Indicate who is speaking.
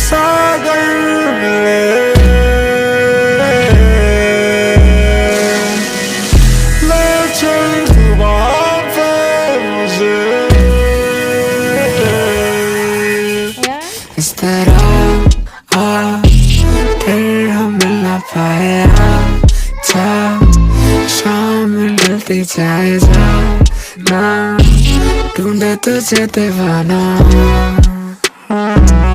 Speaker 1: सागर ले चल तू वहाँ पे मुझे। इस तरह फिर हम मिल ना पाए, अच्छा शाम मिलती जाए ना, ढूंढे तुझे दीवाना।